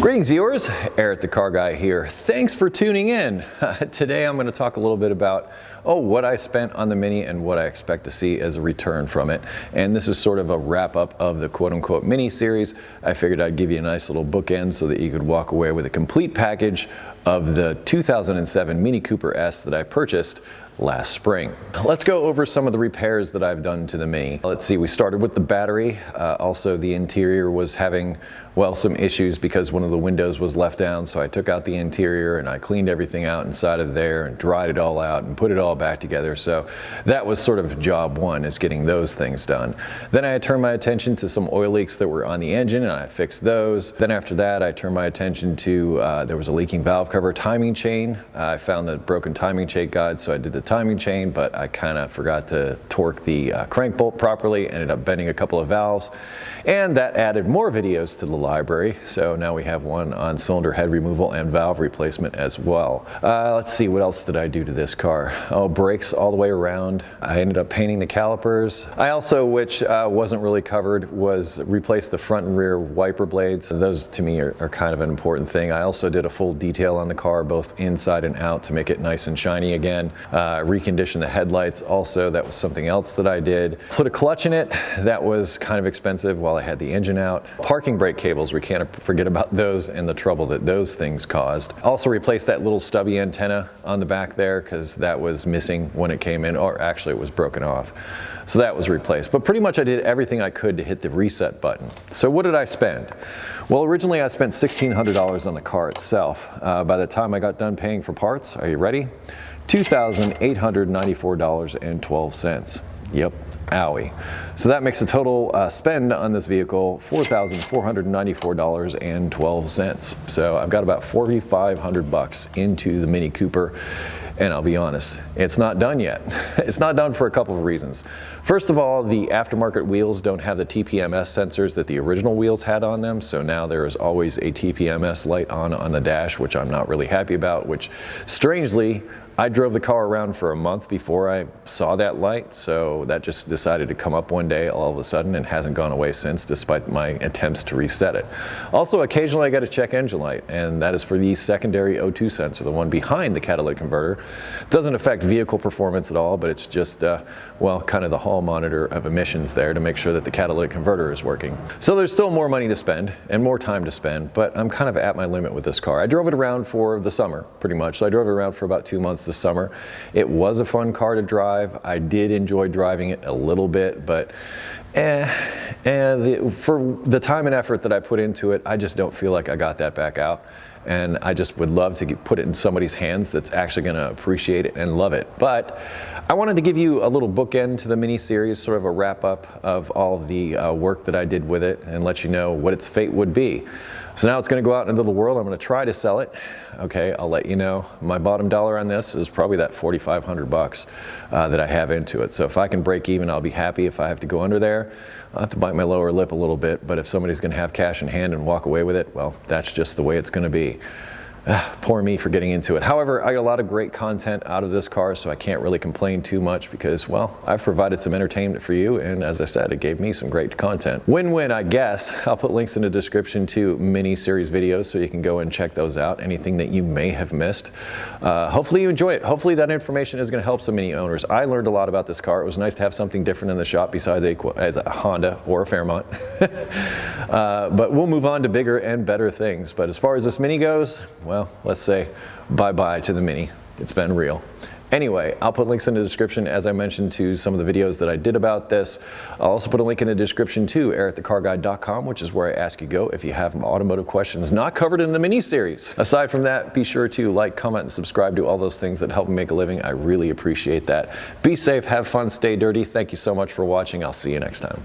Greetings viewers, Eric the Car Guy here. Thanks for tuning in. Today I'm going to talk a little bit about what I spent on the Mini and what I expect to see as a return from it. And this is sort of a wrap up of the quote-unquote Mini series. I figured I'd give you a nice little bookend so that you could walk away with a complete package of the 2007 Mini Cooper S that I purchased last spring. Let's go over some of the repairs that I've done to the Mini. Let's see, we started with the battery. Also the interior was having, well, some issues because one of the windows was left down, so I took out the interior and I cleaned everything out inside of there and dried it all out and put it all back together. So that was sort of job one, is getting those things done. Then I turned my attention to some oil leaks that were on the engine and I fixed those. Then after that I turned my attention to, there was a leaking valve cover timing chain. I found the broken timing chain guide, so I did the timing chain, but I kind of forgot to torque the crank bolt properly, ended up bending a couple of valves, and that added more videos to the library. So now we have one on cylinder head removal and valve replacement as well. Let's see, what else did I do to this car? Oh, brakes all the way around. I ended up painting the calipers. I also, which wasn't really covered, was replaced the front and rear wiper blades. Those to me are kind of an important thing. I also did a full detail on the car, both inside and out, to make it nice and shiny again. Reconditioned the headlights also, that was something else that I did. Put a clutch in it, that was kind of expensive while I had the engine out. Parking brake cables, we can't forget about those and the trouble that those things caused. Also replaced that little stubby antenna on the back there because that was missing when it came in, or actually it was broken off. So that was replaced. But pretty much I did everything I could to hit the reset button. So what did I spend? Well, originally I spent $1,600 on the car itself. By the time I got done paying for parts, are you ready? $2,894.12. Yep, owie. So that makes a total spend on this vehicle $4,494.12. So I've got about 4,500 bucks into the Mini Cooper. And I'll be honest, it's not done yet. It's not done for a couple of reasons. First of all, the aftermarket wheels don't have the TPMS sensors that the original wheels had on them, so now there is always a TPMS light on the dash, which I'm not really happy about, which strangely, I drove the car around for a month before I saw that light, so that just decided to come up one day all of a sudden and hasn't gone away since, despite my attempts to reset it. Also, occasionally I got a check engine light, and that is for the secondary O2 sensor, the one behind the catalytic converter. It doesn't affect vehicle performance at all, but it's just, well, kind of the hall monitor of emissions there to make sure that the catalytic converter is working. So there's still more money to spend and more time to spend, but I'm kind of at my limit with this car. I drove it around for the summer, pretty much. So I drove it around for about 2 months this summer. It was a fun car to drive. I did enjoy driving it a little bit, but for the time and effort that I put into it, I just don't feel like I got that back out. And I just would love to put it in somebody's hands that's actually going to appreciate it and love it. But I wanted to give you a little bookend to the Mini series, sort of a wrap up of all of the work that I did with it, and let you know what its fate would be. So now it's going to go out into the world. I'm going to try to sell it. Okay, I'll let you know. My bottom dollar on this is probably that 4,500 bucks that I have into it. So if I can break even, I'll be happy. If I have to go under there, I'll have to bite my lower lip a little bit. But if somebody's going to have cash in hand and walk away with it, well, that's just the way it's going to be. Poor me for getting into it. However, I got a lot of great content out of this car, so I can't really complain too much because, well, I've provided some entertainment for you, and as I said, it gave me some great content. Win-win, I guess. I'll put links in the description to Mini series videos so you can go and check those out, anything that you may have missed. Hopefully you enjoy it. Hopefully that information is going to help some Mini owners. I learned a lot about this car. It was nice to have something different in the shop besides a Honda or a Fairmont. But we'll move on to bigger and better things. But as far as this Mini goes, well, let's say bye-bye to the Mini. It's been real. Anyway, I'll put links in the description, as I mentioned, to some of the videos that I did about this. I'll also put a link in the description to EricTheCarGuy.com, which is where I ask you go if you have automotive questions not covered in the Mini series. Aside from that, be sure to like, comment, and subscribe to all those things that help me make a living. I really appreciate that. Be safe, have fun, stay dirty. Thank you so much for watching. I'll see you next time.